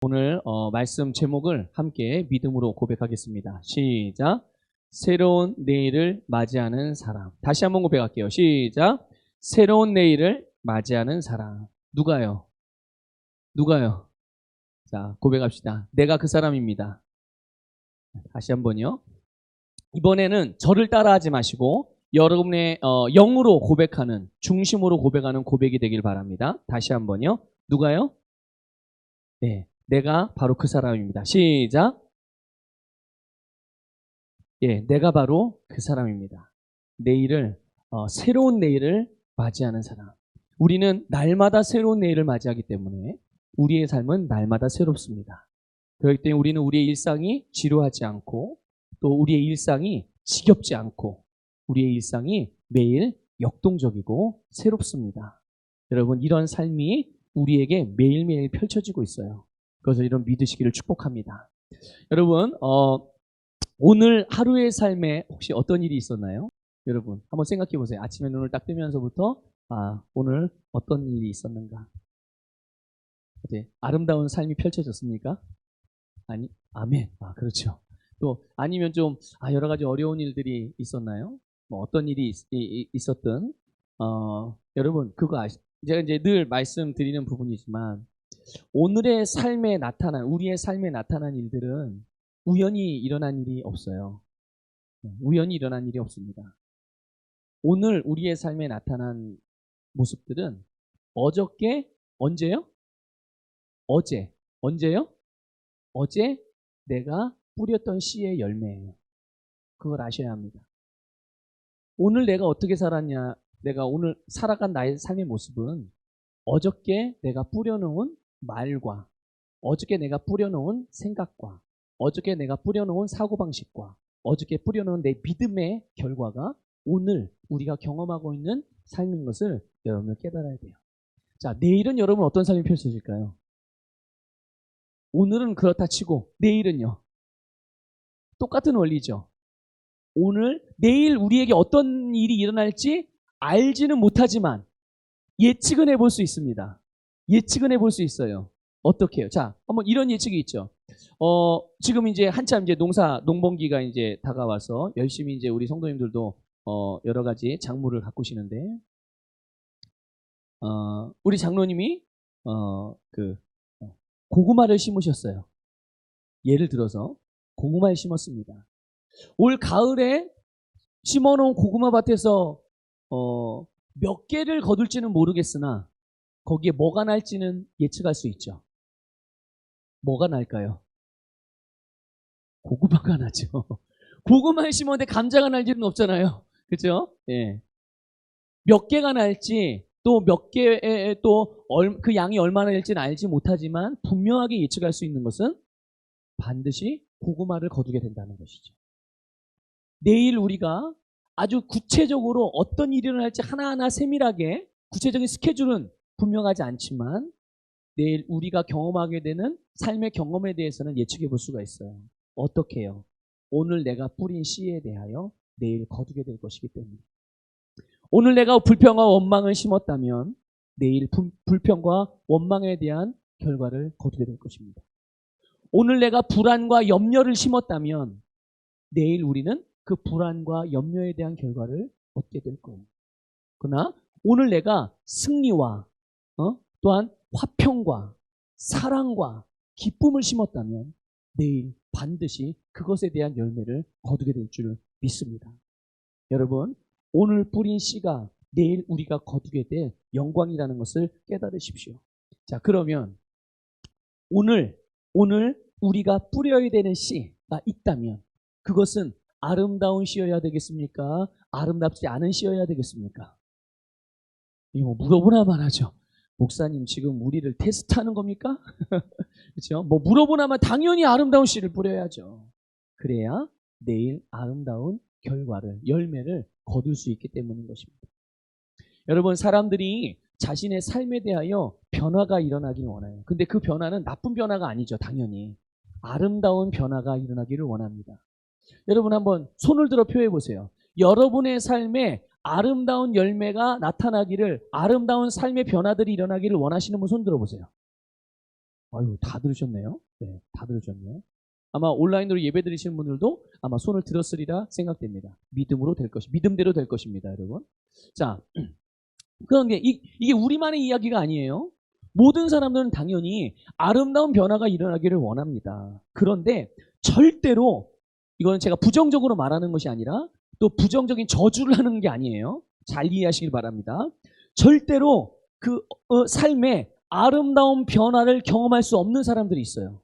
오늘 말씀 제목을 함께 믿음으로 고백하겠습니다. 시작. 새로운 내일을 맞이하는 사람. 다시 한번 고백할게요. 시작. 새로운 내일을 맞이하는 사람. 누가요? 누가요? 자, 고백합시다. 내가 그 사람입니다. 다시 한번요. 이번에는 저를 따라하지 마시고 여러분의 영으로 고백하는, 중심으로 고백하는 고백이 되길 바랍니다. 다시 한번요. 누가요? 네, 내가 바로 그 사람입니다. 시작. 예, 내가 바로 그 사람입니다. 새로운 내일을 맞이하는 사람. 우리는 날마다 새로운 내일을 맞이하기 때문에 우리의 삶은 날마다 새롭습니다. 그렇기 때문에 우리는 우리의 일상이 지루하지 않고 또 우리의 일상이 지겹지 않고 우리의 일상이 매일 역동적이고 새롭습니다. 여러분, 이런 삶이 우리에게 매일매일 펼쳐지고 있어요. 그래서 이런 믿으시기를 축복합니다. 여러분, 오늘 하루의 삶에 혹시 어떤 일이 있었나요? 여러분, 한번 생각해 보세요. 아침에 눈을 딱 뜨면서부터 오늘 어떤 일이 있었는가? 네, 아름다운 삶이 펼쳐졌습니까? 아니, 아멘. 그렇죠. 또 아니면 좀 여러 가지 어려운 일들이 있었나요? 뭐 어떤 일이 있었든 여러분 그거 제가 이제 늘 말씀드리는 부분이지만 오늘의 삶에 나타난 우리의 삶에 나타난 일들은 우연히 일어난 일이 없어요. 우연히 일어난 일이 없습니다. 오늘 우리의 삶에 나타난 모습들은 어저께 언제요? 어제 언제요? 어제 내가 뿌렸던 씨의 열매예요. 그걸 아셔야 합니다. 오늘 내가 어떻게 살았냐, 내가 오늘 살아간 나의 삶의 모습은 어저께 내가 뿌려놓은 말과 어저께 내가 뿌려놓은 생각과 어저께 내가 뿌려놓은 사고방식과 어저께 뿌려놓은 내 믿음의 결과가 오늘 우리가 경험하고 있는 삶인 것을 여러분은 깨달아야 돼요. 자, 내일은 여러분 어떤 삶이 펼쳐질까요? 오늘은 그렇다 치고 내일은요? 똑같은 원리죠. 내일 우리에게 어떤 일이 일어날지 알지는 못하지만 예측은 해볼 수 있습니다. 예측은 해볼 수 있어요. 어떻게 해요? 자, 한번 이런 예측이 있죠. 지금 이제 한참 이제 농번기가 이제 다가와서 열심히 이제 우리 성도님들도 여러 가지 작물을 가꾸시는데, 우리 장로님이 고구마를 심으셨어요. 예를 들어서 고구마를 심었습니다. 올 가을에 심어놓은 고구마 밭에서 몇 개를 거둘지는 모르겠으나 거기에 뭐가 날지는 예측할 수 있죠. 뭐가 날까요? 고구마가 나죠. 고구마를 심었는데 감자가 날 일은 없잖아요. 그죠? 예. 몇 개가 날지 또 몇 개에 또 그 양이 얼마나 될지는 알지 못하지만 분명하게 예측할 수 있는 것은 반드시 고구마를 거두게 된다는 것이죠. 내일 우리가 아주 구체적으로 어떤 일이 일어날지 하나하나 세밀하게 구체적인 스케줄은 분명하지 않지만 내일 우리가 경험하게 되는 삶의 경험에 대해서는 예측해 볼 수가 있어요. 어떻게 해요? 오늘 내가 뿌린 씨에 대하여 내일 거두게 될 것이기 때문에. 오늘 내가 불평과 원망을 심었다면 내일 불평과 원망에 대한 결과를 거두게 될 것입니다. 오늘 내가 불안과 염려를 심었다면 내일 우리는 그 불안과 염려에 대한 결과를 얻게 될 거예요. 그러나 오늘 내가 승리와 또한 화평과 사랑과 기쁨을 심었다면 내일 반드시 그것에 대한 열매를 거두게 될 줄 믿습니다. 여러분, 오늘 뿌린 씨가 내일 우리가 거두게 될 영광이라는 것을 깨달으십시오. 자, 그러면 오늘 우리가 뿌려야 되는 씨가 있다면 그것은 아름다운 씨여야 되겠습니까? 아름답지 않은 씨여야 되겠습니까? 이거 물어보나만 하죠. 목사님 지금 우리를 테스트하는 겁니까? 그렇죠? 뭐 물어보나만 당연히 아름다운 씨를 뿌려야죠. 그래야 내일 아름다운 열매를 거둘 수 있기 때문인 것입니다. 여러분, 사람들이 자신의 삶에 대하여 변화가 일어나길 원해요. 근데 그 변화는 나쁜 변화가 아니죠. 당연히 아름다운 변화가 일어나기를 원합니다. 여러분 한번 손을 들어 표해 보세요. 여러분의 삶에 아름다운 열매가 나타나기를, 아름다운 삶의 변화들이 일어나기를 원하시는 분 손 들어보세요. 아유, 다 들으셨네요. 네, 다 들으셨네요. 아마 온라인으로 예배 드리시는 분들도 아마 손을 들었으리라 생각됩니다. 믿음으로 될 것이, 믿음대로 될 것입니다, 여러분. 자, 그런 게, 이게 우리만의 이야기가 아니에요. 모든 사람들은 당연히 아름다운 변화가 일어나기를 원합니다. 그런데 절대로, 이거는 제가 부정적으로 말하는 것이 아니라 또 부정적인 저주를 하는 게 아니에요. 잘 이해하시길 바랍니다. 절대로 그 삶에 아름다운 변화를 경험할 수 없는 사람들이 있어요.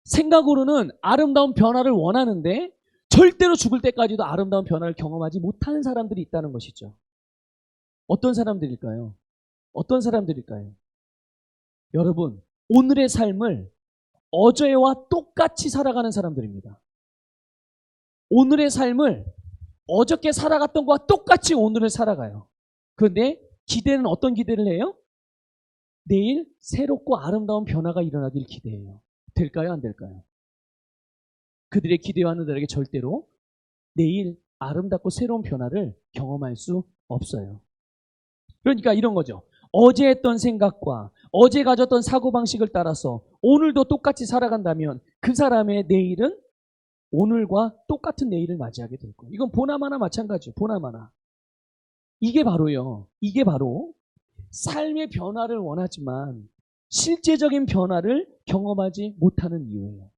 생각으로는 아름다운 변화를 원하는데 절대로 죽을 때까지도 아름다운 변화를 경험하지 못하는 사람들이 있다는 것이죠. 어떤 사람들일까요? 어떤 사람들일까요? 여러분, 오늘의 삶을 어제와 똑같이 살아가는 사람들입니다. 오늘의 삶을 어저께 살아갔던 것과 똑같이 오늘을 살아가요. 그런데 기대는 어떤 기대를 해요? 내일 새롭고 아름다운 변화가 일어나길 기대해요. 될까요? 안 될까요? 그들의 기대와 하늘에게 절대로 내일 아름답고 새로운 변화를 경험할 수 없어요. 그러니까 이런 거죠. 어제 했던 생각과 어제 가졌던 사고방식을 따라서 오늘도 똑같이 살아간다면 그 사람의 내일은 오늘과 똑같은 내일을 맞이하게 될 거예요. 이건 보나마나 마찬가지예요. 보나마나. 이게 바로 삶의 변화를 원하지만 실제적인 변화를 경험하지 못하는 이유예요.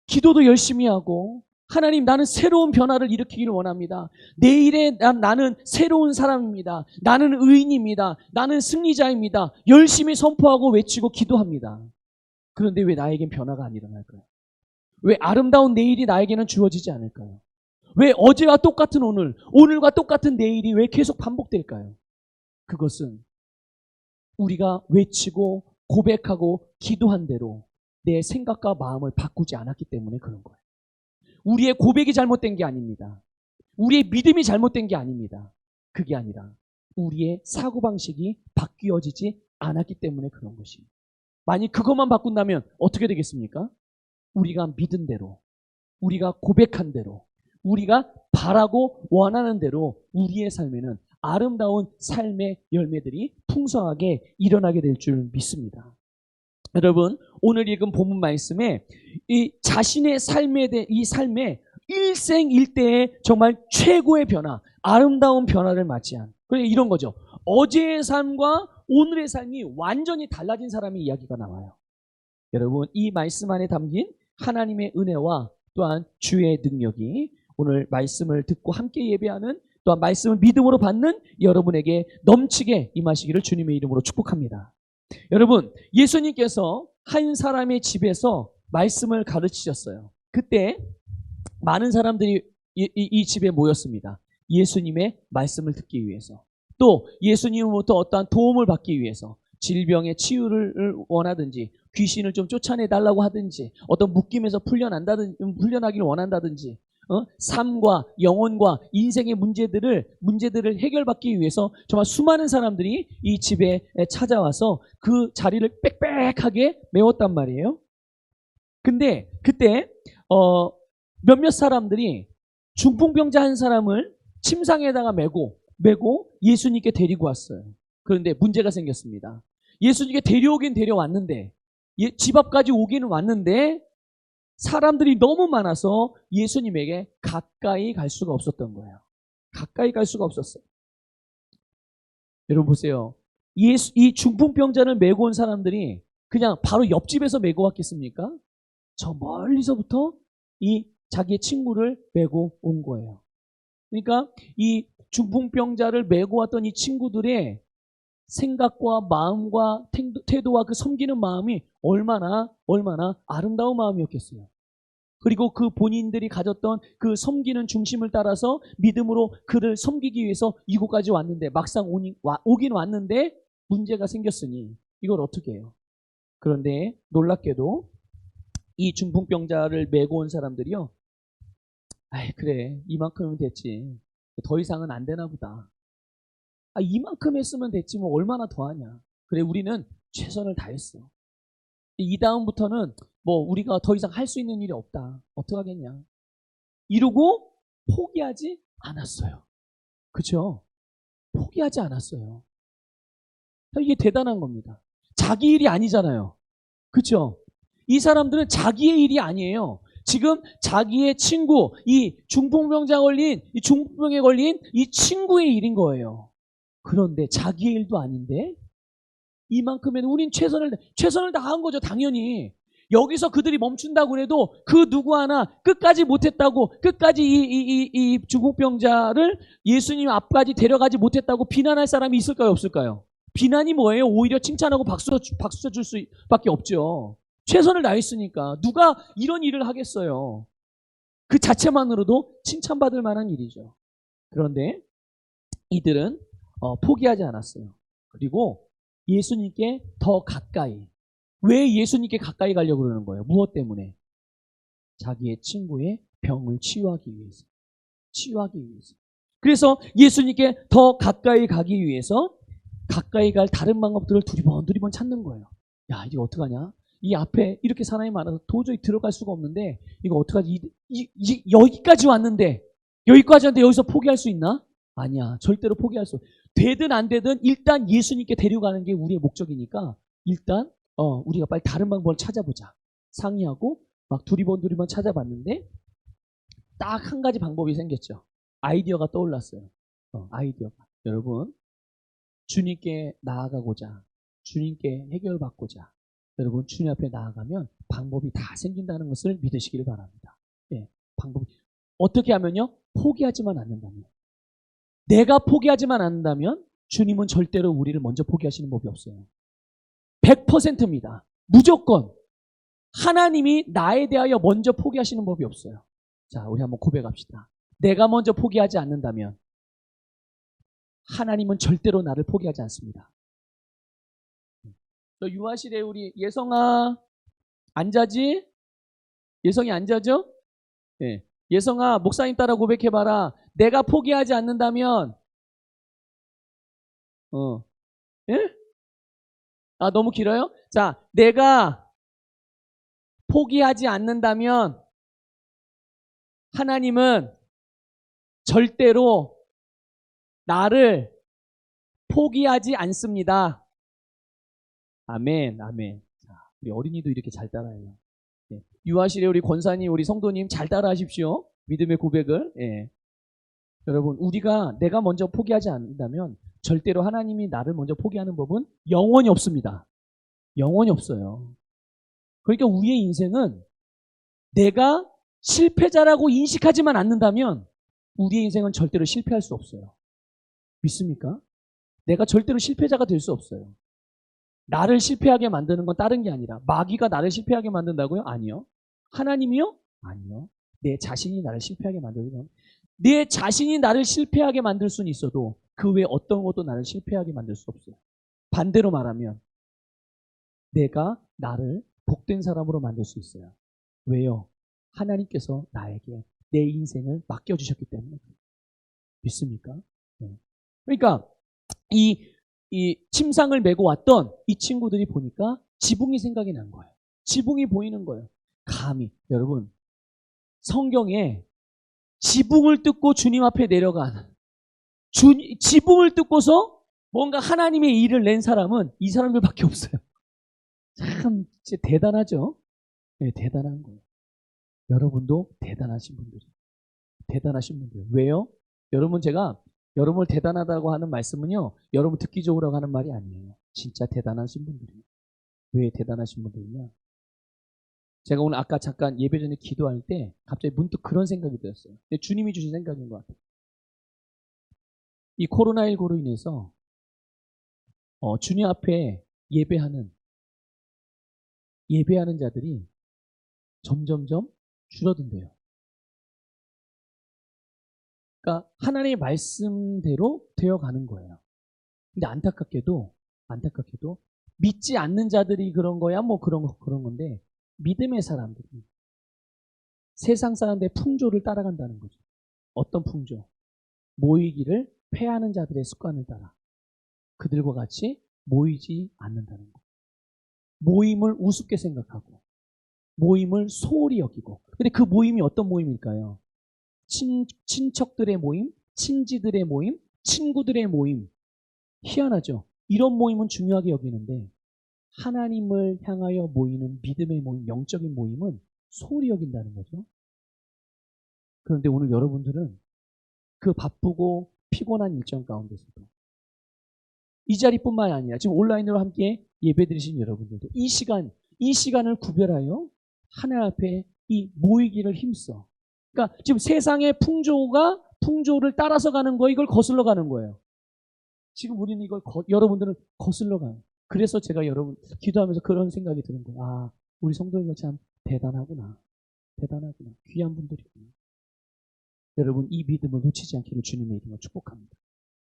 기도도 열심히 하고 하나님 나는 새로운 변화를 일으키기를 원합니다. 내일의 나는 새로운 사람입니다. 나는 의인입니다. 나는 승리자입니다. 열심히 선포하고 외치고 기도합니다. 그런데 왜 나에겐 변화가 안 일어날까요? 왜 아름다운 내일이 나에게는 주어지지 않을까요? 왜 어제와 똑같은 오늘, 오늘과 똑같은 내일이 왜 계속 반복될까요? 그것은 우리가 외치고 고백하고 기도한 대로 내 생각과 마음을 바꾸지 않았기 때문에 그런 거예요. 우리의 고백이 잘못된 게 아닙니다. 우리의 믿음이 잘못된 게 아닙니다. 그게 아니라 우리의 사고방식이 바뀌어지지 않았기 때문에 그런 것입니다. 만약 그것만 바꾼다면 어떻게 되겠습니까? 우리가 믿은 대로, 우리가 고백한 대로, 우리가 바라고 원하는 대로 우리의 삶에는 아름다운 삶의 열매들이 풍성하게 일어나게 될 줄 믿습니다. 여러분, 오늘 읽은 본문 말씀에 이 자신의 삶에 대해 이 삶의 일생일대의 정말 최고의 변화, 아름다운 변화를 맞이한. 그러니까 이런 거죠. 어제의 삶과 오늘의 삶이 완전히 달라진 사람의 이야기가 나와요. 여러분, 이 말씀 안에 담긴 하나님의 은혜와 또한 주의 능력이 오늘 말씀을 듣고 함께 예배하는 또한 말씀을 믿음으로 받는 여러분에게 넘치게 임하시기를 주님의 이름으로 축복합니다. 여러분, 예수님께서 한 사람의 집에서 말씀을 가르치셨어요. 그때 많은 사람들이 이 집에 모였습니다. 예수님의 말씀을 듣기 위해서. 또 예수님으로부터 어떠한 도움을 받기 위해서 질병의 치유를 원하든지 귀신을 좀 쫓아내달라고 하든지 어떤 묶임에서 풀려나기를 원한다든지 삶과 영혼과 인생의 문제들을 해결받기 위해서 정말 수많은 사람들이 이 집에 찾아와서 그 자리를 빽빽하게 메웠단 말이에요. 근데 그때 몇몇 사람들이 중풍병자 한 사람을 침상에다가 메고 예수님께 데리고 왔어요. 그런데 문제가 생겼습니다. 예수님께 데려오긴 데려왔는데 집 앞까지 오기는 왔는데 사람들이 너무 많아서 예수님에게 가까이 갈 수가 없었던 거예요. 가까이 갈 수가 없었어요. 여러분 보세요. 이 중풍병자를 메고 온 사람들이 그냥 바로 옆집에서 메고 왔겠습니까? 저 멀리서부터 이 자기의 친구를 메고 온 거예요. 그러니까 이 중풍병자를 메고 왔던 이 친구들의 생각과 마음과 태도와 그 섬기는 마음이 얼마나 아름다운 마음이었겠어요. 그리고 그 본인들이 가졌던 그 섬기는 중심을 따라서 믿음으로 그를 섬기기 위해서 이곳까지 왔는데 막상 오긴 왔는데 문제가 생겼으니 이걸 어떻게 해요? 그런데 놀랍게도 이 중풍병자를 메고 온 사람들이요. 아이 그래 이만큼은 됐지. 더 이상은 안 되나 보다. 이만큼 했으면 됐지 뭐 얼마나 더 하냐. 그래 우리는 최선을 다했어. 이 다음부터는 뭐 우리가 더 이상 할 수 있는 일이 없다. 어떡하겠냐. 이러고 포기하지 않았어요. 그렇죠? 포기하지 않았어요. 이게 대단한 겁니다. 자기 일이 아니잖아요. 그렇죠? 이 사람들은 자기의 일이 아니에요. 지금 자기의 친구, 이 중풍병에 걸린 이 친구의 일인 거예요. 그런데 자기의 일도 아닌데 이만큼에는 우린 최선을 다한 거죠, 당연히. 여기서 그들이 멈춘다고 해도 그 누구 하나 끝까지 못했다고, 끝까지 이 중풍병자를 예수님 앞까지 데려가지 못했다고 비난할 사람이 있을까요, 없을까요? 비난이 뭐예요? 오히려 칭찬하고 박수 쳐줄 수밖에 없죠. 최선을 다했으니까. 누가 이런 일을 하겠어요? 그 자체만으로도 칭찬받을 만한 일이죠. 그런데 이들은 포기하지 않았어요. 그리고 예수님께 더 가까이. 왜 예수님께 가까이 가려고 그러는 거예요? 무엇 때문에? 자기의 친구의 병을 치유하기 위해서. 치유하기 위해서. 그래서 예수님께 더 가까이 가기 위해서 가까이 갈 다른 방법들을 두리번 찾는 거예요. 야, 이거 어떡하냐? 이 앞에 이렇게 사람이 많아서 도저히 들어갈 수가 없는데 이거 어떡하지? 여기까지 왔는데 여기서 포기할 수 있나? 아니야. 절대로 포기할 수 없어. 되든 안 되든 일단 예수님께 데려가는 게 우리의 목적이니까 일단 우리가 빨리 다른 방법을 찾아보자. 상의하고 막 두리번 찾아봤는데 딱 한 가지 방법이 생겼죠. 아이디어가 떠올랐어요. 아이디어가. 여러분, 주님께 나아가고자, 주님께 해결받고자, 여러분 주님 앞에 나아가면 방법이 다 생긴다는 것을 믿으시기를 바랍니다. 네, 방법이 어떻게 하면요? 포기하지만 않는다면. 내가 포기하지만 않는다면 주님은 절대로 우리를 먼저 포기하시는 법이 없어요. 100%입니다. 무조건 하나님이 나에 대하여 먼저 포기하시는 법이 없어요. 자, 우리 한번 고백합시다. 내가 먼저 포기하지 않는다면 하나님은 절대로 나를 포기하지 않습니다. 유아실에 우리 예성아 안 자지? 예성이 안 자죠? 네. 예성아 목사님 따라 고백해봐라. 내가 포기하지 않는다면 예? 아, 너무 길어요? 자, 내가 포기하지 않는다면 하나님은 절대로 나를 포기하지 않습니다. 아멘, 아멘. 자, 우리 어린이도 이렇게 잘 따라해요. 예. 유아실에 우리 권사님, 우리 성도님 잘 따라하십시오. 믿음의 고백을. 예. 여러분, 내가 먼저 포기하지 않는다면 절대로 하나님이 나를 먼저 포기하는 법은 영원히 없습니다. 영원히 없어요. 그러니까 우리의 인생은 내가 실패자라고 인식하지만 않는다면 우리의 인생은 절대로 실패할 수 없어요. 믿습니까? 내가 절대로 실패자가 될 수 없어요. 나를 실패하게 만드는 건 다른 게 아니라 마귀가 나를 실패하게 만든다고요? 아니요. 하나님이요? 아니요. 내 자신이 나를 실패하게 만들면 내 자신이 나를 실패하게 만들 수는 있어도 그 외에 어떤 것도 나를 실패하게 만들 수 없어요. 반대로 말하면 내가 나를 복된 사람으로 만들 수 있어요. 왜요? 하나님께서 나에게 내 인생을 맡겨주셨기 때문에. 믿습니까? 네. 그러니까 이 침상을 메고 왔던 이 친구들이 보니까 지붕이 생각이 난 거예요. 지붕이 보이는 거예요. 감히 여러분 성경에 지붕을 뜯고 주님 앞에 내려간 지붕을 뜯고서 뭔가 하나님의 일을 낸 사람은 이 사람들밖에 없어요. 참 진짜 대단하죠? 네, 대단한 거예요. 여러분도 대단하신 분들이에요. 대단하신 분들. 왜요? 여러분 제가 여러분을 대단하다고 하는 말씀은요. 여러분 듣기 좋으라고 하는 말이 아니에요. 진짜 대단하신 분들이에요. 왜 대단하신 분들이냐? 제가 오늘 아까 잠깐 예배 전에 기도할 때 갑자기 문득 그런 생각이 들었어요. 주님이 주신 생각인 것 같아요. 이 코로나19로 인해서 주님 앞에 예배하는 자들이 점점점 줄어든대요. 그러니까 하나님의 말씀대로 되어가는 거예요. 근데 안타깝게도 믿지 않는 자들이 그런 거야 뭐 그런 건데 믿음의 사람들이 세상 사람들의 풍조를 따라간다는 거죠. 어떤 풍조? 모이기를 패하는 자들의 습관을 따라 그들과 같이 모이지 않는다는 거. 모임을 우습게 생각하고 모임을 소홀히 여기고. 근데 그 모임이 어떤 모임일까요? 친척들의 모임, 친지들의 모임, 친구들의 모임. 희한하죠? 이런 모임은 중요하게 여기는데 하나님을 향하여 모이는 믿음의 모임, 영적인 모임은 소홀히 여긴다는 거죠. 그런데 오늘 여러분들은 그 바쁘고 피곤한 일정 가운데서도 이 자리뿐만 아니라 지금 온라인으로 함께 예배드리신 여러분들도 이 시간을 구별하여 하나님 앞에 이 모이기를 힘써. 그러니까 지금 세상의 풍조를 따라서 가는 거, 이걸 거슬러 가는 거예요. 지금 우리는 이걸 여러분들은 거슬러 가요. 그래서 제가 여러분 기도하면서 그런 생각이 드는 거예요. 아, 우리 성도님들 참 대단하구나. 귀한 분들이구나. 여러분, 이 믿음을 놓치지 않기를 주님의 이름으로 축복합니다.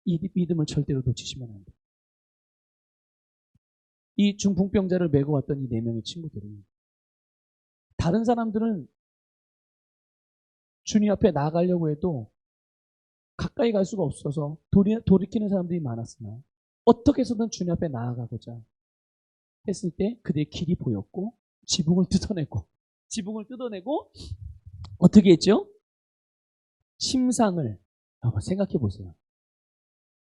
이 믿음을 절대로 놓치시면 안 돼요. 이 중풍병자를 메고 왔던 이 4명의 친구들이, 다른 사람들은 주님 앞에 나아가려고 해도 가까이 갈 수가 없어서 돌이키는 사람들이 많았으나 어떻게 해서든 주님 앞에 나아가고자 했을 때 그들의 길이 보였고 지붕을 뜯어내고 어떻게 했죠? 침상을 한번 생각해 보세요.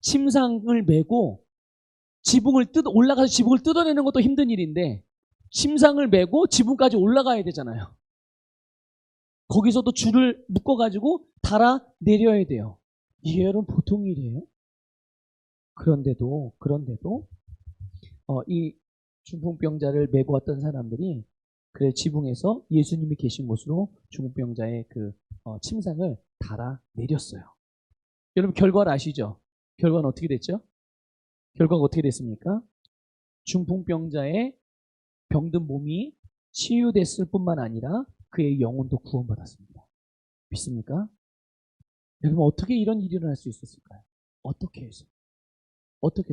침상을 메고 올라가서 지붕을 뜯어내는 것도 힘든 일인데 침상을 메고 지붕까지 올라가야 되잖아요. 거기서도 줄을 묶어가지고 달아 내려야 돼요. 이게 여러분 보통 일이에요? 그런데도 이 중풍병자를 메고 왔던 사람들이 그래 지붕에서 예수님이 계신 곳으로 중풍병자의 그 침상을 달아 내렸어요. 여러분 결과를 아시죠? 결과는 어떻게 됐죠? 결과가 어떻게 됐습니까? 중풍병자의 병든 몸이 치유됐을 뿐만 아니라 그의 영혼도 구원받았습니다. 믿습니까? 여러분 어떻게 이런 일이 일어날 수 있었을까요? 어떻게 해서?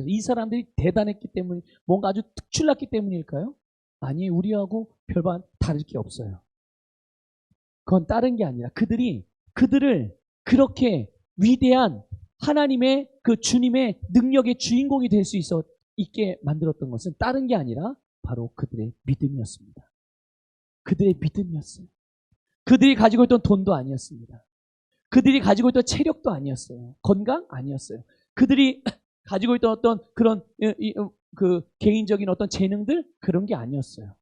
이 사람들이 대단했기 때문에 뭔가 아주 특출났기 때문일까요? 아니, 우리하고 별반 다를 게 없어요. 그건 다른 게 아니라 그들을 그렇게 위대한 하나님의 그 주님의 능력의 주인공이 될 수 있게 만들었던 것은 다른 게 아니라 바로 그들의 믿음이었습니다. 그들의 믿음이었어요. 그들이 가지고 있던 돈도 아니었습니다. 그들이 가지고 있던 체력도 아니었어요. 건강 아니었어요. 그들이 가지고 있던 어떤 그런 그 개인적인 어떤 재능들 그런 게 아니었어요.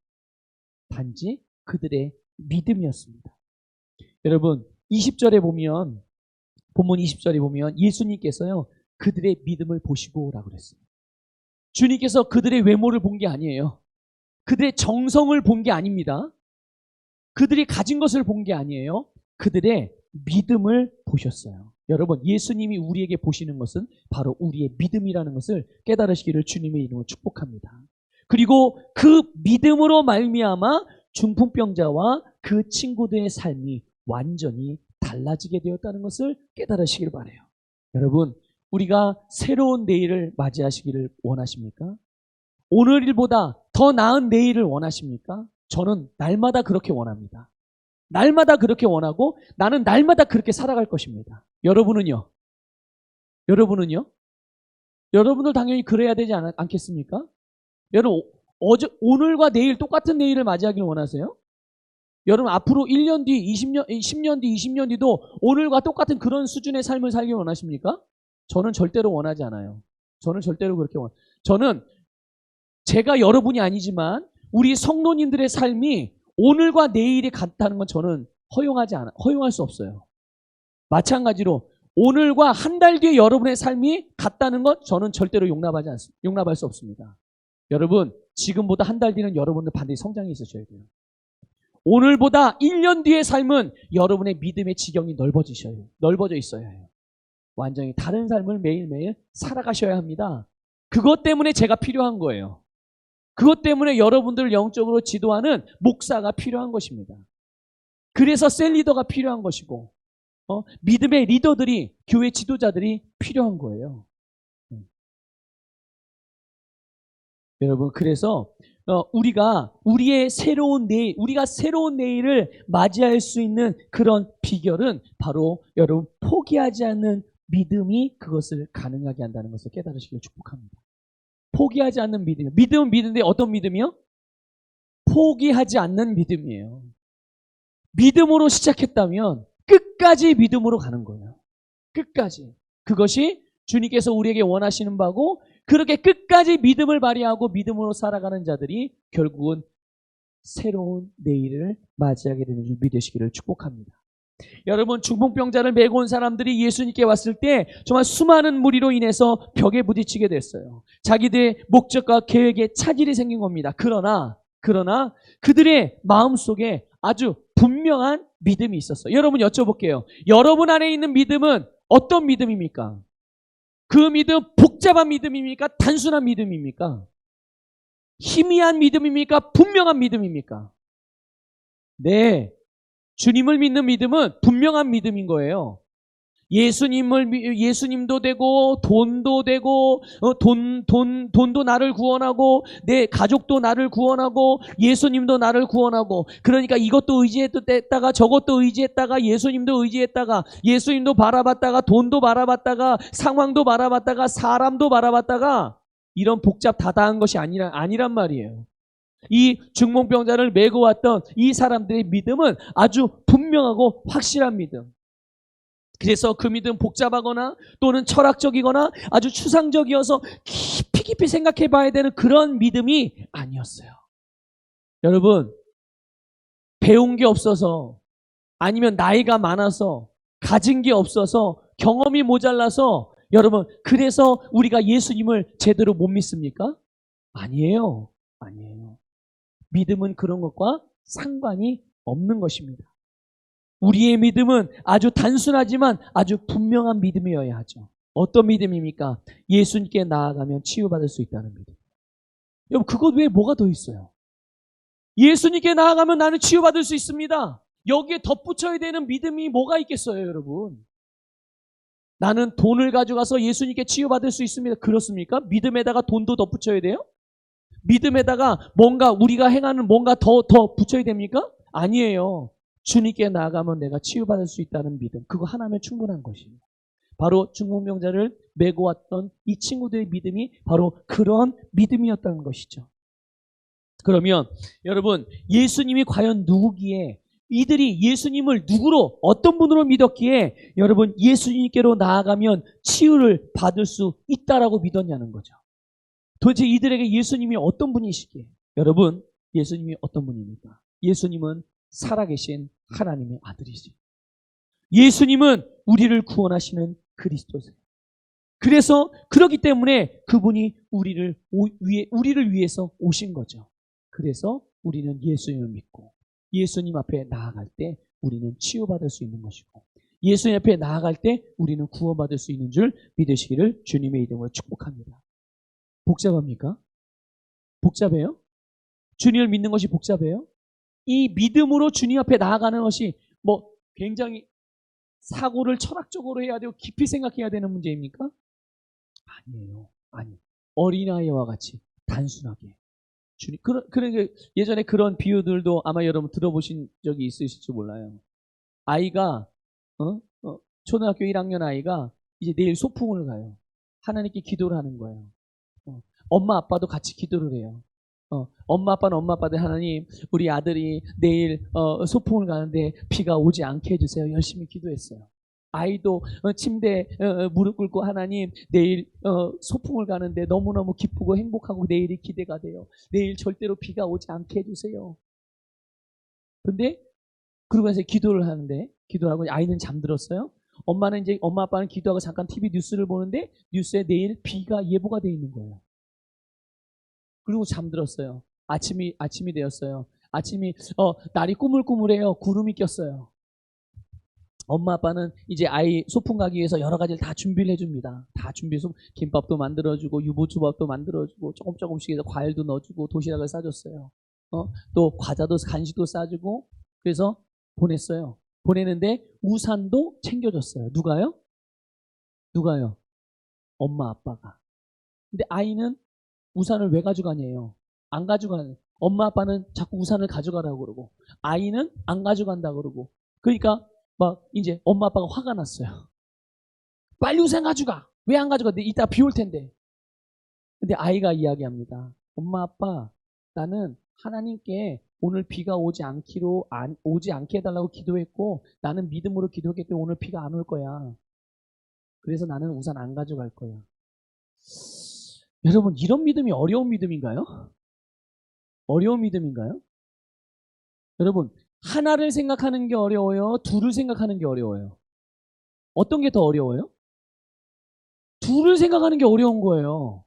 단지 그들의 믿음이었습니다. 여러분 20절에 보면 본문 20절에 보면 예수님께서요 그들의 믿음을 보시고라고 그랬어요. 주님께서 그들의 외모를 본 게 아니에요. 그들의 정성을 본 게 아닙니다. 그들이 가진 것을 본 게 아니에요. 그들의 믿음을 보셨어요. 여러분 예수님이 우리에게 보시는 것은 바로 우리의 믿음이라는 것을 깨달으시기를 주님의 이름으로 축복합니다. 그리고 그 믿음으로 말미암아 중풍병자와 그 친구들의 삶이 완전히 달라지게 되었다는 것을 깨달으시길 바라요. 여러분 우리가 새로운 내일을 맞이하시기를 원하십니까? 오늘 일보다 더 나은 내일을 원하십니까? 저는 날마다 그렇게 원합니다. 날마다 그렇게 원하고 나는 날마다 그렇게 살아갈 것입니다. 여러분은요? 여러분들 당연히 그래야 되지 않겠습니까? 여러분 오늘과 내일 똑같은 내일을 맞이하기를 원하세요? 여러분 앞으로 1년 뒤, 20년, 10년 뒤, 20년 뒤도 오늘과 똑같은 그런 수준의 삶을 살기를 원하십니까? 저는 절대로 원하지 않아요. 저는 절대로 그렇게 저는 제가 여러분이 아니지만 우리 성도님들의 삶이 오늘과 내일이 같다는 건 저는 허용할 수 없어요. 마찬가지로 오늘과 한 달 뒤에 여러분의 삶이 같다는 것 저는 절대로 용납할 수 없습니다. 여러분 지금보다 한 달 뒤는 여러분들 반드시 성장해 있으셔야 돼요. 오늘보다 1년 뒤의 삶은 여러분의 믿음의 지경이 넓어져 있어야 해요. 완전히 다른 삶을 매일매일 살아가셔야 합니다. 그것 때문에 제가 필요한 거예요. 그것 때문에 여러분들을 영적으로 지도하는 목사가 필요한 것입니다. 그래서 셀리더가 필요한 것이고 믿음의 리더들이 교회 지도자들이 필요한 거예요. 여러분 그래서 우리가 새로운 내일을 맞이할 수 있는 그런 비결은 바로 여러분 포기하지 않는 믿음이 그것을 가능하게 한다는 것을 깨달으시길 축복합니다. 포기하지 않는 믿음. 믿음은 믿는데 어떤 믿음이요? 포기하지 않는 믿음이에요. 믿음으로 시작했다면 끝까지 믿음으로 가는 거예요. 끝까지. 그것이 주님께서 우리에게 원하시는 바고 그렇게 끝까지 믿음을 발휘하고 믿음으로 살아가는 자들이 결국은 새로운 내일을 맞이하게 되는 줄 믿으시기를 축복합니다. 여러분, 중풍병자를 메고 온 사람들이 예수님께 왔을 때 정말 수많은 무리로 인해서 벽에 부딪히게 됐어요. 자기들의 목적과 계획에 차질이 생긴 겁니다. 그러나 그들의 마음속에 아주 분명한 믿음이 있었어요. 여러분, 여쭤볼게요. 여러분 안에 있는 믿음은 어떤 믿음입니까? 그 믿음 복잡한 믿음입니까? 단순한 믿음입니까? 희미한 믿음입니까? 분명한 믿음입니까? 네, 주님을 믿는 믿음은 분명한 믿음인 거예요. 예수님도 되고, 돈도 되고, 돈도 나를 구원하고, 내 가족도 나를 구원하고, 예수님도 나를 구원하고, 그러니까 이것도 의지했다가, 저것도 의지했다가, 예수님도 의지했다가, 예수님도 바라봤다가, 돈도 바라봤다가, 상황도 바라봤다가, 사람도 바라봤다가, 이런 복잡 다다한 것이 아니란 말이에요. 이 중풍병자를 메고 왔던 이 사람들의 믿음은 아주 분명하고 확실한 믿음. 그래서 그 믿음 복잡하거나 또는 철학적이거나 아주 추상적이어서 깊이 생각해 봐야 되는 그런 믿음이 아니었어요. 여러분, 배운 게 없어서 아니면 나이가 많아서 가진 게 없어서 경험이 모자라서 여러분, 그래서 우리가 예수님을 제대로 못 믿습니까? 아니에요. 믿음은 그런 것과 상관이 없는 것입니다. 우리의 믿음은 아주 단순하지만 아주 분명한 믿음이어야 하죠. 어떤 믿음입니까? 예수님께 나아가면 치유받을 수 있다는 믿음. 여러분, 그것 외에 뭐가 더 있어요? 예수님께 나아가면 나는 치유받을 수 있습니다. 여기에 덧붙여야 되는 믿음이 뭐가 있겠어요, 여러분? 나는 돈을 가져가서 예수님께 치유받을 수 있습니다. 그렇습니까? 믿음에다가 돈도 덧붙여야 돼요? 믿음에다가 뭔가 우리가 행하는 뭔가 더 붙여야 됩니까? 아니에요. 주님께 나아가면 내가 치유받을 수 있다는 믿음, 그거 하나면 충분한 것입니다. 바로 중풍병자를 메고 왔던 이 친구들의 믿음이 바로 그런 믿음이었다는 것이죠. 그러면 여러분, 예수님이 과연 누구기에, 이들이 예수님을 누구로, 어떤 분으로 믿었기에 여러분 예수님께로 나아가면 치유를 받을 수 있다라고 믿었냐는 거죠. 도대체 이들에게 예수님이 어떤 분이시기에? 여러분, 예수님이 어떤 분입니까? 예수님은 살아계신 하나님의 아들이시죠. 예수님은 우리를 구원하시는 그리스도세요. 그래서 그렇기 때문에 그분이 우리를 위해서 오신 거죠. 그래서 우리는 예수님을 믿고 예수님 앞에 나아갈 때 우리는 치유받을 수 있는 것이고, 예수님 앞에 나아갈 때 우리는 구원받을 수 있는 줄 믿으시기를 주님의 이름으로 축복합니다. 복잡합니까? 복잡해요? 주님을 믿는 것이 복잡해요? 이 믿음으로 주님 앞에 나아가는 것이 뭐 굉장히 사고를 철학적으로 해야 되고 깊이 생각해야 되는 문제입니까? 아니에요. 어린아이와 같이 단순하게 주님. 그러니까 예전에 그런 비유들도 아마 여러분 들어보신 적이 있으실지 몰라요. 아이가 초등학교 1학년 아이가 이제 내일 소풍을 가요. 하나님께 기도를 하는 거예요. 엄마 아빠도 같이 기도를 해요. 엄마 아빠는 하나님, 우리 아들이 내일 소풍을 가는데 비가 오지 않게 해주세요. 열심히 기도했어요. 아이도 침대에 무릎 꿇고 하나님, 내일 소풍을 가는데 너무너무 기쁘고 행복하고 내일이 기대가 돼요. 내일 절대로 비가 오지 않게 해주세요. 근데 그러고 나서 기도를 하고 아이는 잠들었어요. 엄마 아빠는 기도하고 잠깐 TV 뉴스를 보는데 뉴스에 내일 비가 예보가 돼 있는 거예요. 그리고 잠들었어요. 아침이 되었어요. 날이 꾸물꾸물해요. 구름이 꼈어요. 엄마 아빠는 이제 아이 소풍 가기 위해서 여러 가지를 다 준비를 해줍니다. 다 준비해서 김밥도 만들어주고 유부초밥도 만들어주고 조금씩 해서 과일도 넣어주고 도시락을 싸줬어요. 또 과자도 간식도 싸주고 그래서 보냈어요. 보내는데 우산도 챙겨줬어요. 누가요? 엄마 아빠가. 근데 아이는 우산을 왜 가져가냐요? 안 가져가요. 엄마 아빠는 자꾸 우산을 가져가라고 그러고 아이는 안 가져간다고 그러고, 그러니까 막 이제 엄마 아빠가 화가 났어요. 빨리 우산 가져가. 왜 안 가져가? 이따 비 올 텐데. 근데 아이가 이야기합니다. 엄마 아빠, 나는 하나님께 오늘 비가 오지 않게 해달라고 기도했고 나는 믿음으로 기도했기 때문에 오늘 비가 안 올 거야. 그래서 나는 우산 안 가져갈 거야. 여러분, 이런 믿음이 어려운 믿음인가요? 어려운 믿음인가요? 여러분, 하나를 생각하는 게 어려워요? 둘을 생각하는 게 어려워요? 어떤 게 더 어려워요? 둘을 생각하는 게 어려운 거예요.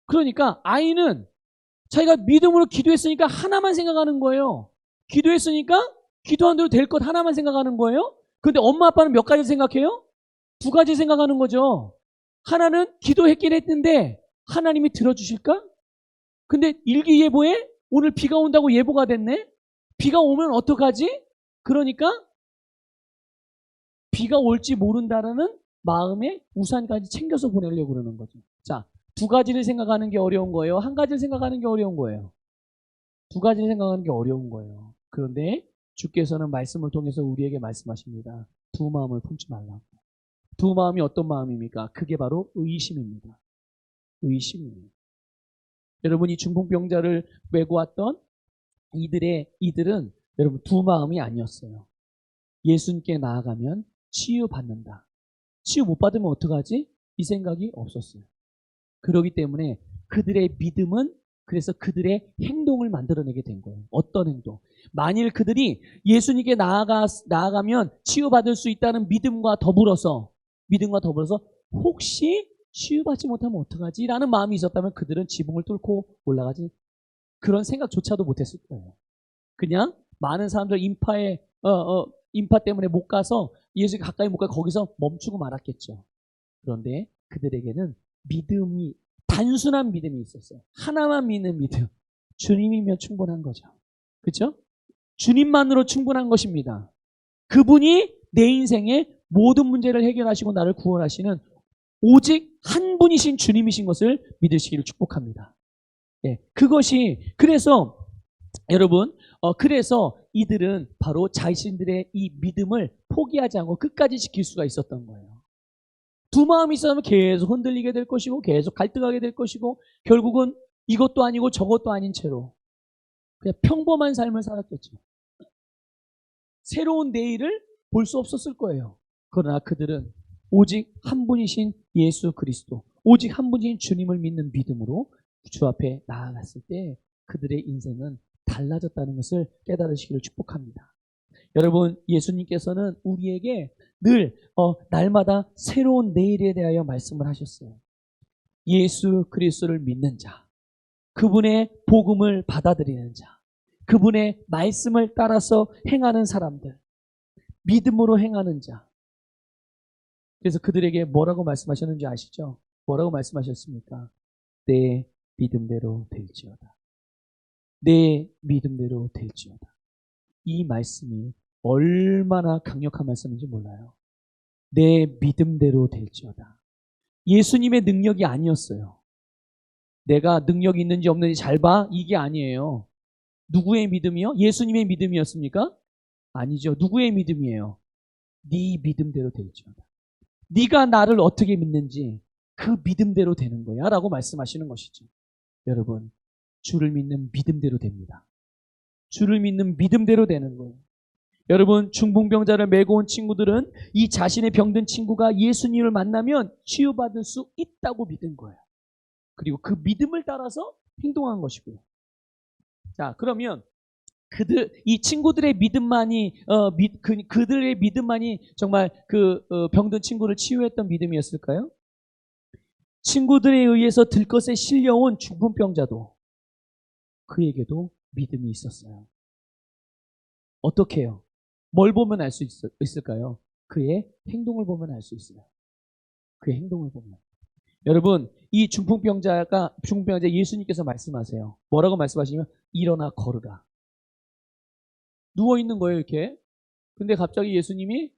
그러니까 아이는 자기가 믿음으로 기도했으니까 하나만 생각하는 거예요. 기도했으니까 기도한 대로 될 것 하나만 생각하는 거예요. 근데 엄마 아빠는 몇 가지 생각해요? 두 가지 생각하는 거죠. 하나는 기도했긴 했는데 하나님이 들어주실까? 근데 일기예보에 오늘 비가 온다고 예보가 됐네? 비가 오면 어떡하지? 그러니까 비가 올지 모른다라는 마음에 우산까지 챙겨서 보내려고 그러는 거죠. 자, 두 가지를 생각하는 게 어려운 거예요? 한 가지를 생각하는 게 어려운 거예요? 두 가지를 생각하는 게 어려운 거예요. 그런데 주께서는 말씀을 통해서 우리에게 말씀하십니다. 두 마음을 품지 말라고. 두 마음이 어떤 마음입니까? 그게 바로 의심입니다. 의심이에요. 여러분, 이 중풍병자를 메고 왔던 이들은 여러분 두 마음이 아니었어요. 예수님께 나아가면 치유받는다. 치유 못 받으면 어떡하지? 이 생각이 없었어요. 그렇기 때문에 그들의 믿음은 그래서 그들의 행동을 만들어내게 된 거예요. 어떤 행동? 만일 그들이 예수님께 나아가면 치유받을 수 있다는 믿음과 더불어서 혹시 치유받지 못하면 어떡하지? 라는 마음이 있었다면 그들은 지붕을 뚫고 올라가지 그런 생각조차도 못했을 거예요. 그냥 많은 사람들 인파 때문에 못 가서 예수님 가까이 못 가서 거기서 멈추고 말았겠죠. 그런데 그들에게는 믿음이 단순한 믿음이 있었어요. 하나만 믿는 믿음. 주님이면 충분한 거죠. 그렇죠? 주님만으로 충분한 것입니다. 그분이 내 인생의 모든 문제를 해결하시고 나를 구원하시는 오직 한 분이신 주님이신 것을 믿으시기를 축복합니다. 예, 그것이 그래서 여러분 그래서 이들은 바로 자신들의 이 믿음을 포기하지 않고 끝까지 지킬 수가 있었던 거예요. 두 마음이 있으면 계속 흔들리게 될 것이고 계속 갈등하게 될 것이고 결국은 이것도 아니고 저것도 아닌 채로 그냥 평범한 삶을 살았겠죠. 새로운 내일을 볼 수 없었을 거예요. 그러나 그들은 오직 한 분이신 예수 그리스도, 오직 한 분이신 주님을 믿는 믿음으로 주 앞에 나아갔을 때 그들의 인생은 달라졌다는 것을 깨달으시기를 축복합니다. 여러분, 예수님께서는 우리에게 늘 날마다 새로운 내일에 대하여 말씀을 하셨어요. 예수 그리스도를 믿는 자, 그분의 복음을 받아들이는 자, 그분의 말씀을 따라서 행하는 사람들, 믿음으로 행하는 자. 그래서 그들에게 뭐라고 말씀하셨는지 아시죠? 뭐라고 말씀하셨습니까? 내 믿음대로 될지어다. 내 믿음대로 될지어다. 이 말씀이 얼마나 강력한 말씀인지 몰라요. 내 믿음대로 될지어다. 예수님의 능력이 아니었어요. 내가 능력이 있는지 없는지 잘 봐? 이게 아니에요. 누구의 믿음이요? 예수님의 믿음이었습니까? 아니죠. 누구의 믿음이에요? 네 믿음대로 될지어다. 네가 나를 어떻게 믿는지 그 믿음대로 되는 거야 라고 말씀하시는 것이죠. 여러분, 주를 믿는 믿음대로 됩니다. 주를 믿는 믿음대로 되는 거예요. 여러분, 중풍병자를 메고 온 친구들은 이 자신의 병든 친구가 예수님을 만나면 치유받을 수 있다고 믿은 거예요. 그리고 그 믿음을 따라서 행동한 것이고요. 자, 그러면 이 친구들의 믿음만이 그들의 믿음만이 정말 병든 친구를 치유했던 믿음이었을까요? 친구들에 의해서 들것에 실려온 중풍병자도 그에게도 믿음이 있었어요. 어떻게 해요? 뭘 보면 알 수 있을까요? 그의 행동을 보면 알 수 있어요. 그의 행동을 보면. 여러분, 이 중풍병자 예수님께서 말씀하세요. 뭐라고 말씀하시냐면 일어나 걸으라. 누워있는 거예요, 이렇게. 근데 갑자기 예수님이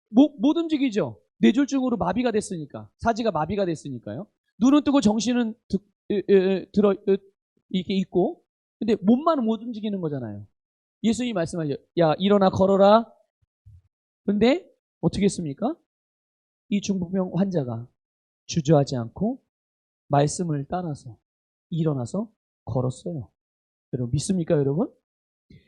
못 움직이죠. 뇌졸중으로 마비가 됐으니까. 사지가 마비가 됐으니까요. 눈은 뜨고 정신은 들어 이렇게 있고 근데 몸만은 못 움직이는 거잖아요. 예수님이 말씀하죠. 야, 일어나 걸어라. 근데 어떻게 했습니까? 이 중풍병 환자가 주저하지 않고 말씀을 따라서 일어나서 걸었어요. 여러분 믿습니까, 여러분?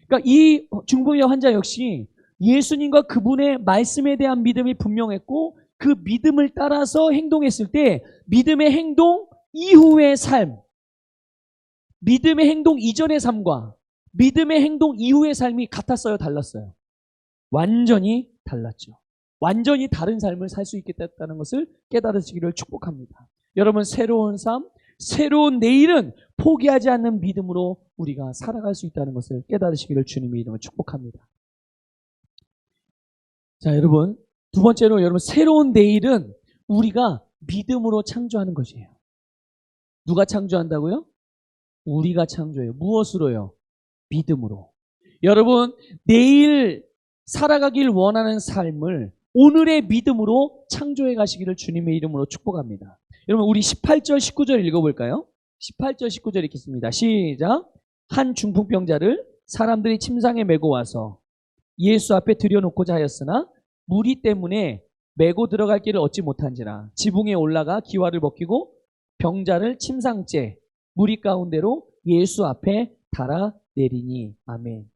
그러니까 이 중풍병 환자 역시 예수님과 그분의 말씀에 대한 믿음이 분명했고 그 믿음을 따라서 행동했을 때 믿음의 행동, 이후의 삶, 믿음의 행동 이전의 삶과 믿음의 행동 이후의 삶이 같았어요, 달랐어요? 완전히 달랐죠. 완전히 다른 삶을 살 수 있게 됐다는 것을 깨달으시기를 축복합니다. 여러분, 새로운 삶, 새로운 내일은 포기하지 않는 믿음으로 우리가 살아갈 수 있다는 것을 깨달으시기를 주님의 이름으로 축복합니다. 자, 여러분, 두 번째로 여러분, 새로운 내일은 우리가 믿음으로 창조하는 것이에요. 누가 창조한다고요? 우리가 창조해요. 무엇으로요? 믿음으로. 여러분, 내일 살아가길 원하는 삶을 오늘의 믿음으로 창조해 가시기를 주님의 이름으로 축복합니다. 여러분, 우리 18절, 19절 읽어볼까요? 18절, 19절 읽겠습니다. 시작. 한 중풍병자를 사람들이 침상에 메고 와서 예수 앞에 들여놓고자 하였으나 무리 때문에 메고 들어갈 길을 얻지 못한지라 지붕에 올라가 기와를 벗기고 병자를 침상째 무리 가운데로 예수 앞에 달아내리니. 아멘.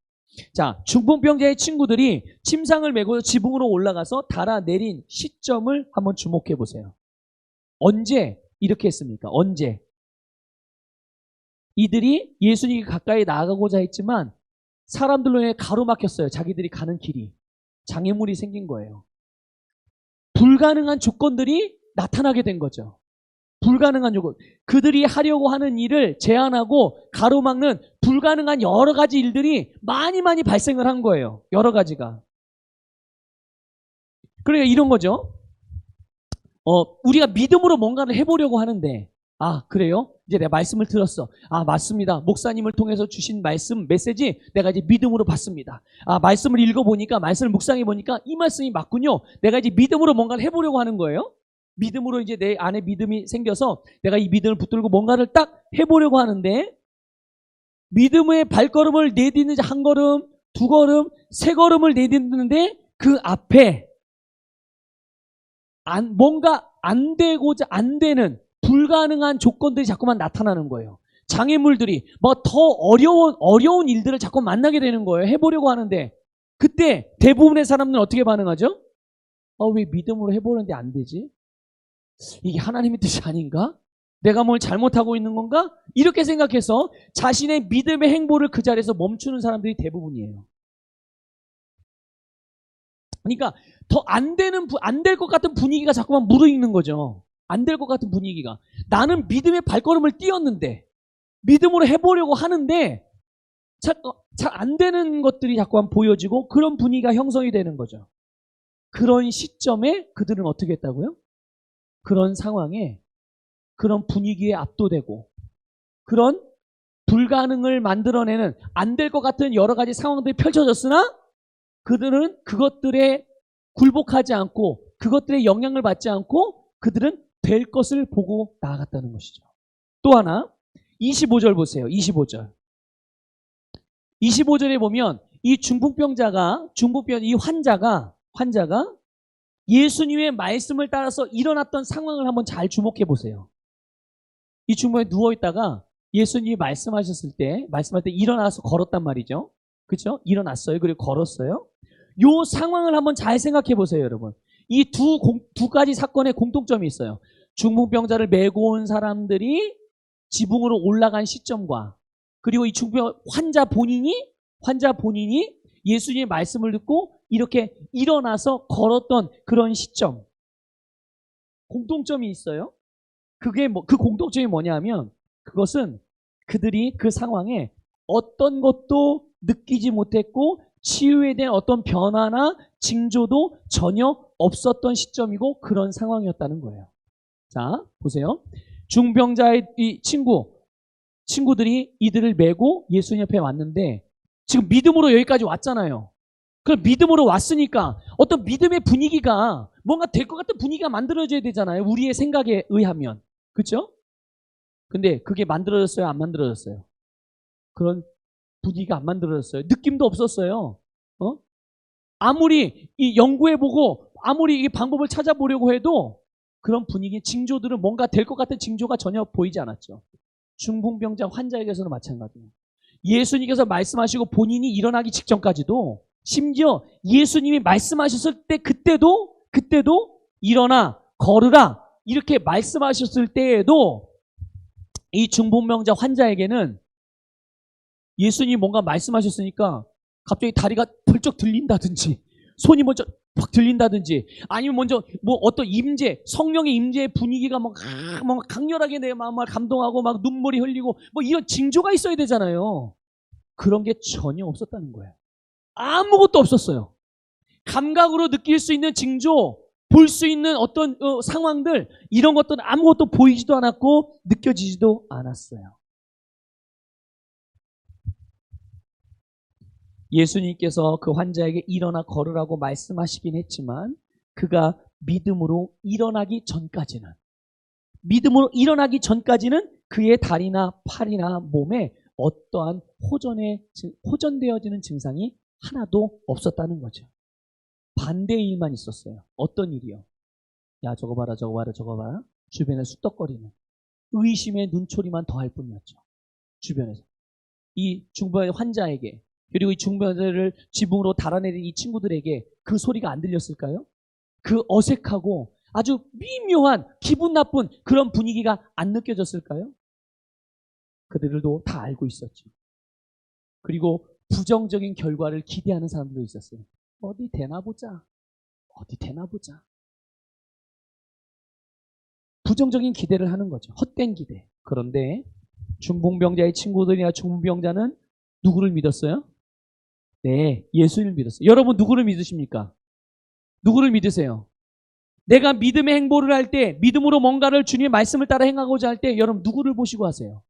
자, 중풍병자의 친구들이 침상을 메고 지붕으로 올라가서 달아내린 시점을 한번 주목해 보세요. 언제 이렇게 했습니까? 언제? 이들이 예수님께 가까이 나아가고자 했지만 사람들로 인해 가로막혔어요. 자기들이 가는 길이. 장애물이 생긴 거예요. 불가능한 조건들이 나타나게 된 거죠. 불가능한 조건. 그들이 하려고 하는 일을 제한하고 가로막는 불가능한 여러 가지 일들이 많이 발생을 한 거예요. 여러 가지가. 그러니까 이런 거죠. 우리가 믿음으로 뭔가를 해보려고 하는데, 아, 그래요? 이제 내가 말씀을 들었어. 아, 맞습니다. 목사님을 통해서 주신 말씀, 메시지 내가 이제 믿음으로 받습니다. 아, 말씀을 읽어보니까, 말씀을 묵상해보니까 이 말씀이 맞군요. 내가 이제 믿음으로 뭔가를 해보려고 하는 거예요. 믿음으로 이제 내 안에 믿음이 생겨서 내가 이 믿음을 붙들고 뭔가를 딱 해보려고 하는데, 믿음의 발걸음을 내딛는 한 걸음, 두 걸음, 세 걸음을 내딛는데 그 앞에 뭔가 안 되고자 안 되는 불가능한 조건들이 자꾸만 나타나는 거예요. 장애물들이 뭐 더 어려운 일들을 자꾸 만나게 되는 거예요. 해보려고 하는데 그때 대부분의 사람들은 어떻게 반응하죠? 왜 믿음으로 해보는데 안 되지? 이게 하나님의 뜻이 아닌가? 내가 뭘 잘못하고 있는 건가? 이렇게 생각해서 자신의 믿음의 행보를 그 자리에서 멈추는 사람들이 대부분이에요. 그러니까 더 안 될 것 같은 분위기가 자꾸만 무르익는 거죠. 안 될 것 같은 분위기가. 나는 믿음의 발걸음을 띄었는데, 믿음으로 해보려고 하는데, 잘 안 되는 것들이 자꾸만 보여지고 그런 분위기가 형성이 되는 거죠. 그런 시점에 그들은 어떻게 했다고요? 그런 상황에, 그런 분위기에 압도되고, 그런 불가능을 만들어내는 안 될 것 같은 여러 가지 상황들이 펼쳐졌으나 그들은 그것들에 굴복하지 않고 그것들의 영향을 받지 않고 그들은 될 것을 보고 나아갔다는 것이죠. 또 하나 25절 보세요. 25절. 25절에 보면 이 이 환자가 예수님의 말씀을 따라서 일어났던 상황을 한번 잘 주목해 보세요. 이 중간에 누워있다가 예수님이 말씀할 때 일어나서 걸었단 말이죠. 그렇죠? 일어났어요. 그리고 걸었어요. 요 상황을 한번 잘 생각해 보세요, 여러분. 이 두 가지 사건에 공통점이 있어요. 중풍병자를 메고 온 사람들이 지붕으로 올라간 시점과 그리고 이 중풍병 환자 본인이 예수님의 말씀을 듣고 이렇게 일어나서 걸었던 그런 시점. 공통점이 있어요. 그 공통점이 뭐냐면 그것은 그들이 그 상황에 어떤 것도 느끼지 못했고 치유에 대한 어떤 변화나 징조도 전혀 없었던 시점이고 그런 상황이었다는 거예요. 자, 보세요. 중병자의 이 친구들이 이들을 메고 예수님 옆에 왔는데 지금 믿음으로 여기까지 왔잖아요. 그럼 믿음으로 왔으니까 어떤 믿음의 분위기가 뭔가 될 것 같은 분위기가 만들어져야 되잖아요. 우리의 생각에 의하면. 그렇죠? 근데 그게 만들어졌어요? 안 만들어졌어요? 그런 분위기가 안 만들어졌어요. 느낌도 없었어요. 아무리 이 연구해보고 아무리 이 방법을 찾아보려고 해도 그런 분위기, 징조들은 뭔가 될 것 같은 징조가 전혀 보이지 않았죠. 중풍병자 환자에게서는 마찬가지예요. 예수님께서 말씀하시고 본인이 일어나기 직전까지도 심지어 예수님이 말씀하셨을 때 그때도 일어나 걸으라 이렇게 말씀하셨을 때에도 이 중풍병자 환자에게는 예수님이 뭔가 말씀하셨으니까 갑자기 다리가 펄쩍 들린다든지 손이 먼저 팍 들린다든지 아니면 먼저 뭐 어떤 임재, 성령의 임재의 분위기가 막 강렬하게 내 마음을 감동하고 막 눈물이 흘리고 뭐 이런 징조가 있어야 되잖아요. 그런 게 전혀 없었다는 거예요. 아무것도 없었어요. 감각으로 느낄 수 있는 징조, 볼 수 있는 어떤 상황들 이런 것들은 아무것도 보이지도 않았고 느껴지지도 않았어요. 예수님께서 그 환자에게 일어나 걸으라고 말씀하시긴 했지만 그가 믿음으로 일어나기 전까지는 그의 다리나 팔이나 몸에 어떠한 호전되어지는 증상이 하나도 없었다는 거죠. 반대의 일만 있었어요. 어떤 일이요? 야, 저거 봐라. 주변에 쑥덕거리는 의심의 눈초리만 더할 뿐이었죠. 주변에서. 이 중풍 환자에게 그리고 이 중풍자를 지붕으로 달아내린 이 친구들에게 그 소리가 안 들렸을까요? 그 어색하고 아주 미묘한 기분 나쁜 그런 분위기가 안 느껴졌을까요? 그들도 다 알고 있었죠. 그리고 부정적인 결과를 기대하는 사람들도 있었어요. 어디 되나 보자. 부정적인 기대를 하는 거죠. 헛된 기대. 그런데 중풍병자의 친구들이나 중풍병자는 누구를 믿었어요? 네, 예수님을 믿었어요. 여러분 누구를 믿으십니까? 누구를 믿으세요? 내가 믿음의 행보를 할 때, 믿음으로 뭔가를 주님의 말씀을 따라 행하고자 할 때 여러분 누구를 보시고 하세요?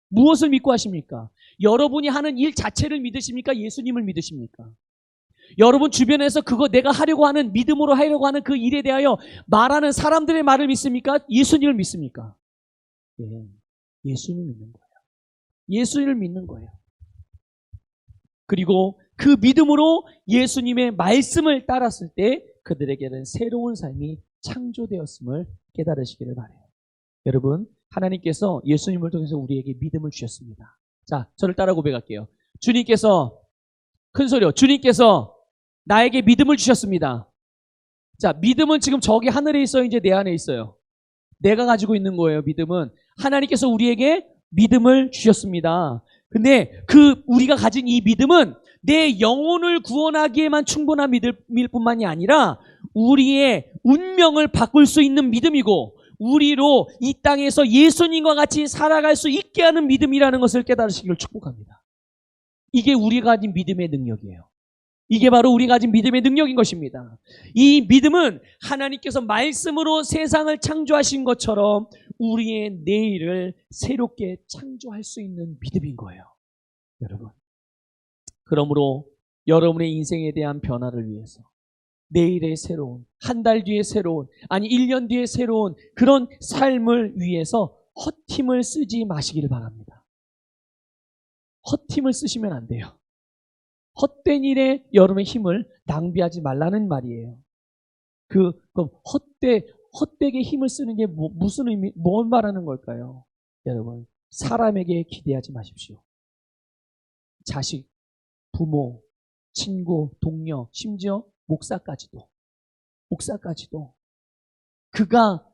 무엇을 믿고 하십니까? 여러분이 하는 일 자체를 믿으십니까? 예수님을 믿으십니까? 여러분 주변에서 그거 내가 하려고 하는 믿음으로 하려고 하는 그 일에 대하여 말하는 사람들의 말을 믿습니까? 예수님을 믿습니까? 예, 예수님을 믿는 거예요. 예수님을 믿는 거예요. 그리고 그 믿음으로 예수님의 말씀을 따랐을 때 그들에게는 새로운 삶이 창조되었음을 깨달으시기를 바라요. 여러분, 하나님께서 예수님을 통해서 우리에게 믿음을 주셨습니다. 자, 저를 따라 고백할게요. 주님께서, 큰 소리요. 주님께서 나에게 믿음을 주셨습니다. 자, 믿음은 지금 저기 하늘에 있어요? 이제 내 안에 있어요? 내가 가지고 있는 거예요, 믿음은. 하나님께서 우리에게 믿음을 주셨습니다. 근데 우리가 가진 이 믿음은 내 영혼을 구원하기에만 충분한 믿음일 뿐만이 아니라 우리의 운명을 바꿀 수 있는 믿음이고 우리로 이 땅에서 예수님과 같이 살아갈 수 있게 하는 믿음이라는 것을 깨달으시기를 축복합니다. 이게 우리가 가진 믿음의 능력이에요. 이게 바로 우리가 가진 믿음의 능력인 것입니다. 이 믿음은 하나님께서 말씀으로 세상을 창조하신 것처럼 우리의 내일을 새롭게 창조할 수 있는 믿음인 거예요. 여러분. 그러므로 여러분의 인생에 대한 변화를 위해서 내일의 새로운, 한 달 뒤에 새로운, 아니 1년 뒤에 새로운 그런 삶을 위해서 헛힘을 쓰지 마시기를 바랍니다. 헛힘을 쓰시면 안 돼요. 헛된 일에 여러분의 힘을 낭비하지 말라는 말이에요. 그럼 헛되게 힘을 쓰는 게 무슨 의미, 뭘 말하는 걸까요? 여러분, 사람에게 기대하지 마십시오. 자식, 부모, 친구, 동료, 심지어 목사까지도 그가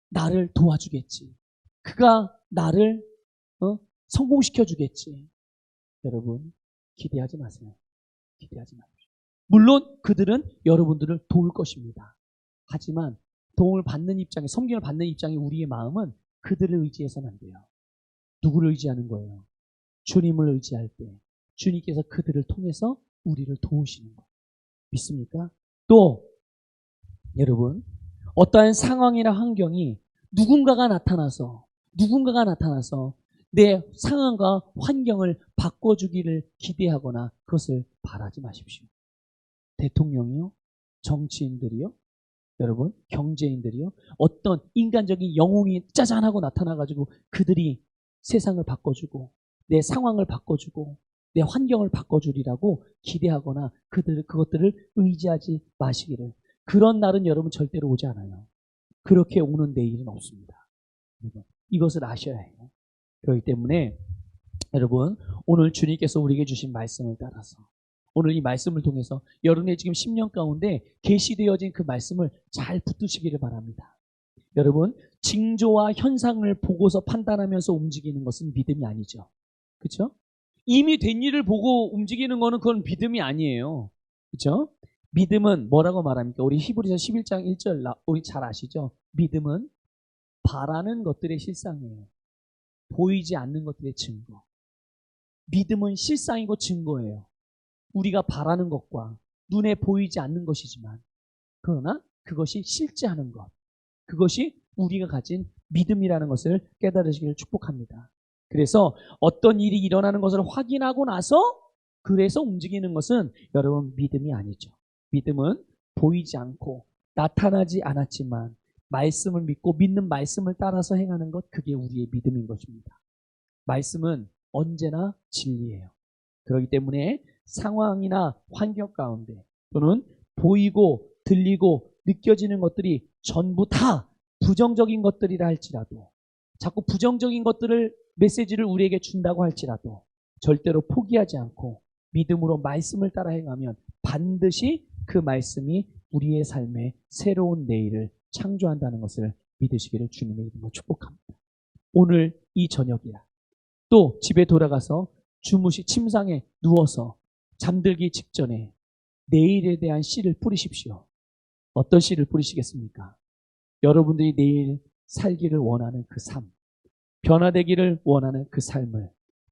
나를 도와주겠지. 그가 나를 성공시켜 주겠지. 여러분, 기대하지 마세요. 기대하지 마십시오. 물론 그들은 여러분들을 도울 것입니다. 하지만 도움을 받는 입장에, 섬김을 받는 입장에 우리의 마음은 그들을 의지해서는 안 돼요. 누구를 의지하는 거예요? 주님을 의지할 때 주님께서 그들을 통해서 우리를 도우시는 거예요. 믿습니까? 또 여러분, 어떠한 상황이나 환경이 누군가가 나타나서 내 상황과 환경을 바꿔주기를 기대하거나 그것을 바라지 마십시오. 대통령이요? 정치인들이요? 여러분, 경제인들이요? 어떤 인간적인 영웅이 짜잔하고 나타나가지고 그들이 세상을 바꿔주고 내 상황을 바꿔주고 내 환경을 바꿔주리라고 기대하거나 그것들을 의지하지 마시기를. 그런 날은 여러분 절대로 오지 않아요. 그렇게 오는 내일은 없습니다. 이것을 아셔야 해요. 그렇기 때문에 여러분, 오늘 주님께서 우리에게 주신 말씀을 따라서 오늘 이 말씀을 통해서 여러분의 지금 10년 가운데 계시되어진 그 말씀을 잘 붙드시기를 바랍니다. 여러분, 징조와 현상을 보고서 판단하면서 움직이는 것은 믿음이 아니죠. 그렇죠? 이미 된 일을 보고 움직이는 거는 그건 믿음이 아니에요. 그렇죠? 믿음은 뭐라고 말합니까? 우리 히브리서 11장 1절 우리 잘 아시죠? 믿음은 바라는 것들의 실상이에요. 보이지 않는 것들의 증거. 믿음은 실상이고 증거예요. 우리가 바라는 것과 눈에 보이지 않는 것이지만 그러나 그것이 실제하는 것. 그것이 우리가 가진 믿음이라는 것을 깨달으시기를 축복합니다. 그래서 어떤 일이 일어나는 것을 확인하고 나서 그래서 움직이는 것은 여러분 믿음이 아니죠. 믿음은 보이지 않고 나타나지 않았지만 말씀을 믿고 믿는 말씀을 따라서 행하는 것, 그게 우리의 믿음인 것입니다. 말씀은 언제나 진리예요. 그렇기 때문에 상황이나 환경 가운데 또는 보이고 들리고 느껴지는 것들이 전부 다 부정적인 것들이라 할지라도, 자꾸 부정적인 것들을 메시지를 우리에게 준다고 할지라도 절대로 포기하지 않고 믿음으로 말씀을 따라 행하면 반드시 그 말씀이 우리의 삶에 새로운 내일을 창조한다는 것을 믿으시기를 주님의 이름으로 축복합니다. 오늘 이 저녁이야. 또 집에 돌아가서 침상에 누워서 잠들기 직전에 내일에 대한 씨를 뿌리십시오. 어떤 씨를 뿌리시겠습니까? 여러분들이 내일 살기를 원하는 그 삶, 변화되기를 원하는 그 삶을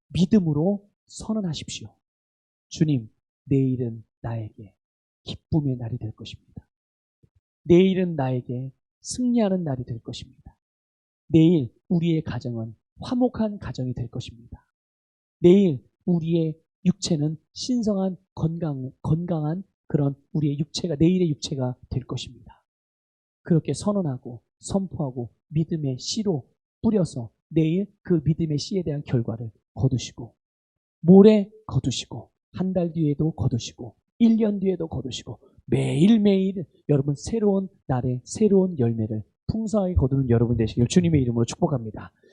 믿음으로 선언하십시오. 주님, 내일은 나에게 기쁨의 날이 될 것입니다. 내일은 나에게 승리하는 날이 될 것입니다. 내일 우리의 가정은 화목한 가정이 될 것입니다. 내일 우리의 육체는 신성한 건강한 그런 우리의 육체가, 내일의 육체가 될 것입니다. 그렇게 선언하고 선포하고 믿음의 씨로 뿌려서 내일 그 믿음의 씨에 대한 결과를 거두시고, 모레 거두시고, 한 달 뒤에도 거두시고, 1년 뒤에도 거두시고, 매일매일 여러분 새로운 날에 새로운 열매를 풍성하게 거두는 여러분 되시길 주님의 이름으로 축복합니다.